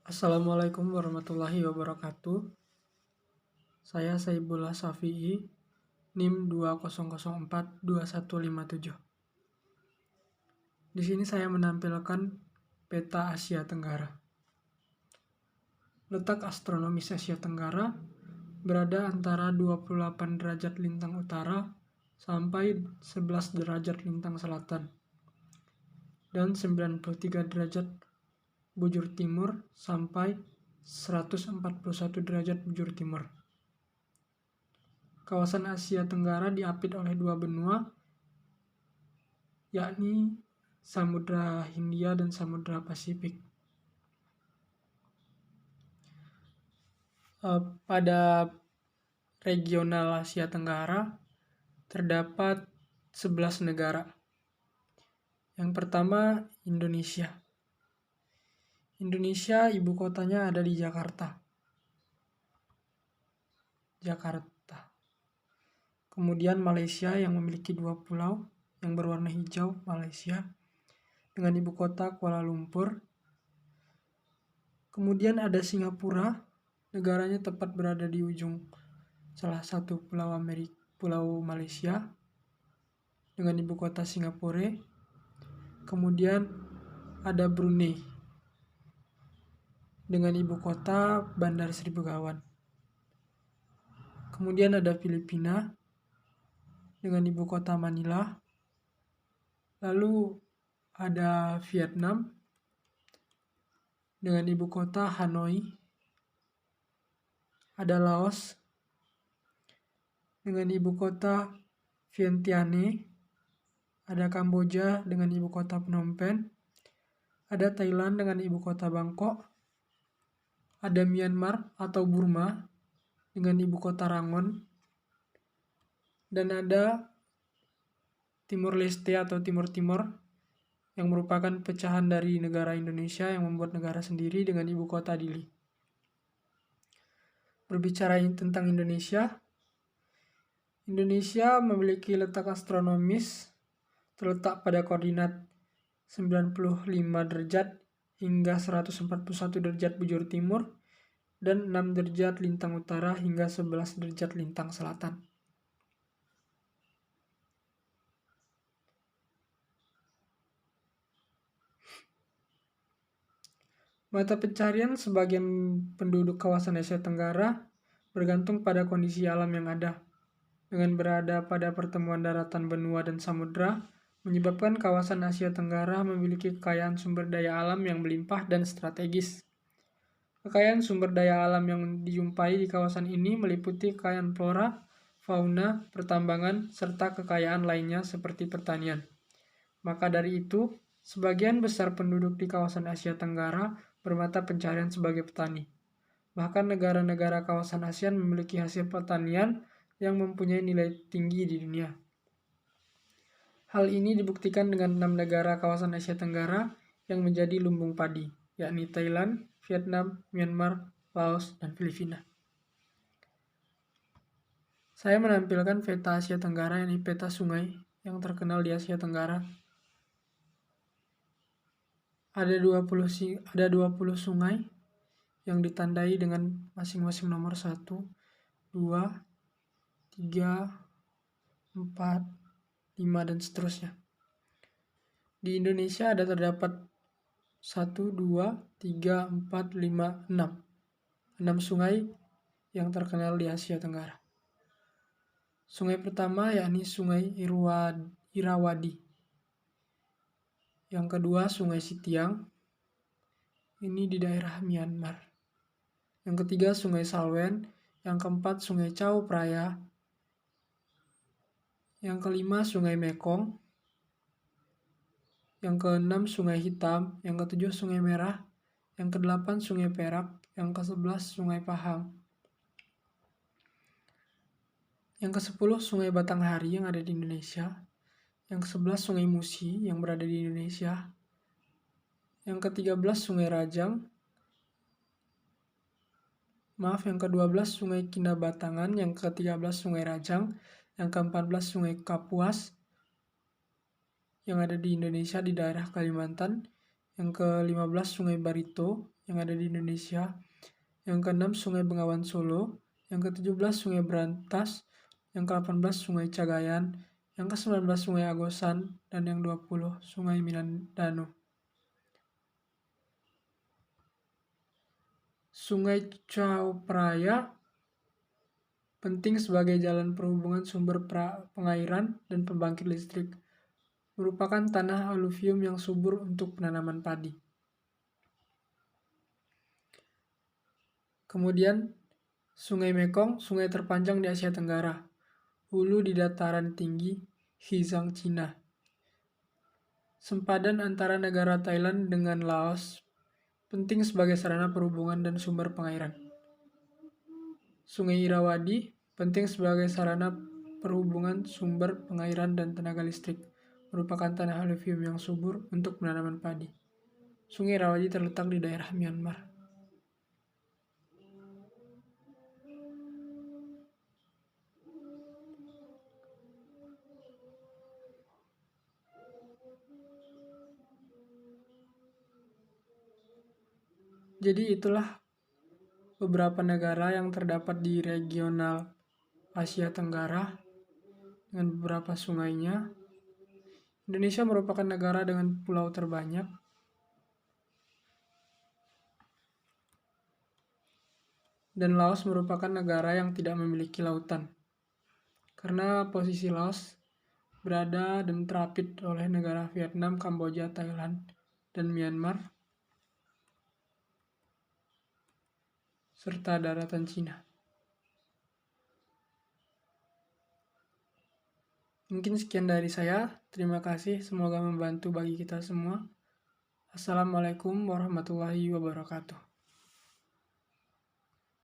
Assalamualaikum warahmatullahi wabarakatuh. Saya Saibullah Safi'i, NIM 20042157. Di sini saya menampilkan peta Asia Tenggara. Letak astronomis Asia Tenggara berada antara 28 derajat lintang utara sampai 11 derajat lintang selatan dan 93 derajat bujur timur sampai 141 derajat bujur timur. Kawasan Asia Tenggara diapit oleh dua benua, yakni Samudra Hindia dan Samudra Pasifik. Pada regional Asia Tenggara terdapat 11 negara. Yang pertama, Indonesia. Indonesia ibu kotanya ada di Jakarta. Kemudian Malaysia yang memiliki 2 pulau yang berwarna hijau, Malaysia, dengan ibu kota Kuala Lumpur. Kemudian ada Singapura, negaranya tepat berada di ujung salah satu pulau Malaysia dengan ibu kota Singapura. Kemudian ada Brunei dengan ibu kota Bandar Sri Begawan. Kemudian ada Filipina dengan ibu kota Manila. Lalu ada Vietnam dengan ibu kota Hanoi. Ada Laos dengan ibu kota Vientiane. Ada Kamboja dengan ibu kota Phnom Penh. Ada Thailand dengan ibu kota Bangkok. Ada Myanmar atau Burma dengan ibu kota Rangon. Dan ada Timor Leste atau Timur Timur yang merupakan pecahan dari negara Indonesia yang membuat negara sendiri dengan ibu kota Dili. Berbicara tentang Indonesia, Indonesia memiliki letak astronomis terletak pada koordinat 95 derajat hingga 141 derajat bujur timur dan 6 derajat lintang utara hingga 11 derajat lintang selatan. Mata pencarian sebagian penduduk kawasan Asia Tenggara bergantung pada kondisi alam yang ada. Dengan berada pada pertemuan daratan benua dan samudra, menyebabkan kawasan Asia Tenggara memiliki kekayaan sumber daya alam yang melimpah dan strategis. Kekayaan sumber daya alam yang dijumpai di kawasan ini meliputi kekayaan flora, fauna, pertambangan, serta kekayaan lainnya seperti pertanian. Maka dari itu, sebagian besar penduduk di kawasan Asia Tenggara bermata pencarian sebagai petani. Bahkan negara-negara kawasan ASEAN memiliki hasil pertanian yang mempunyai nilai tinggi di dunia. Hal ini dibuktikan dengan 6 negara kawasan Asia Tenggara yang menjadi lumbung padi, yakni Thailand, Vietnam, Myanmar, Laos, dan Filipina. Saya menampilkan peta Asia Tenggara, yakni peta sungai yang terkenal di Asia Tenggara. Ada 20 sungai yang ditandai dengan masing-masing nomor 1, 2, 3, 4, 5, dan seterusnya. Di Indonesia terdapat 1, 2, 3, 4, 5, 6. 6 sungai yang terkenal di Asia Tenggara. Sungai pertama yakni Sungai Irawadi. Yang kedua Sungai Sitiang. Ini di daerah Myanmar. Yang ketiga Sungai Salwen. Yang keempat Sungai Chao Phraya. Yang kelima Sungai Mekong. Yang keenam Sungai Hitam. Yang ketujuh Sungai Merah. Yang kedelapan Sungai Perak. Yang ke-11 Sungai Pahang. Yang ke-10 Sungai Batanghari yang ada di Indonesia. Yang ke-11 Sungai Musi yang berada di Indonesia. Yang ke-13 Sungai Rajang. Yang ke-12 Sungai Kinabatangan. Yang ke-13 Sungai Rajang. Yang ke-14 Sungai Kapuas yang ada di Indonesia di daerah Kalimantan. Yang ke-15 Sungai Barito yang ada di Indonesia. Yang ke-6 Sungai Bengawan Solo. Yang ke-17 Sungai Berantas. Yang ke-18 Sungai Cagayan. Yang ke-19 Sungai Agosan. Dan yang 20 Sungai Mindanao. Sungai Chao Phraya penting sebagai jalan perhubungan sumber pengairan dan pembangkit listrik. Merupakan tanah aluvium yang subur untuk penanaman padi. Kemudian, Sungai Mekong, sungai terpanjang di Asia Tenggara. Hulu di dataran tinggi Xizang, Cina. Sempadan antara negara Thailand dengan Laos penting sebagai sarana perhubungan dan sumber pengairan. Sungai Irrawaddy penting sebagai sarana perhubungan, sumber pengairan, dan tenaga listrik. Merupakan tanah aluvium yang subur untuk penanaman padi. Sungai Irrawaddy terletak di daerah Myanmar. Jadi itulah beberapa negara yang terdapat di regional Asia Tenggara dengan beberapa sungainya. Indonesia merupakan negara dengan pulau terbanyak. Dan Laos merupakan negara yang tidak memiliki lautan. Karena posisi Laos berada dan terapit oleh negara Vietnam, Kamboja, Thailand, dan Myanmar, serta daratan Cina. Mungkin sekian dari saya. Terima kasih. Semoga membantu bagi kita semua. Assalamualaikum warahmatullahi wabarakatuh.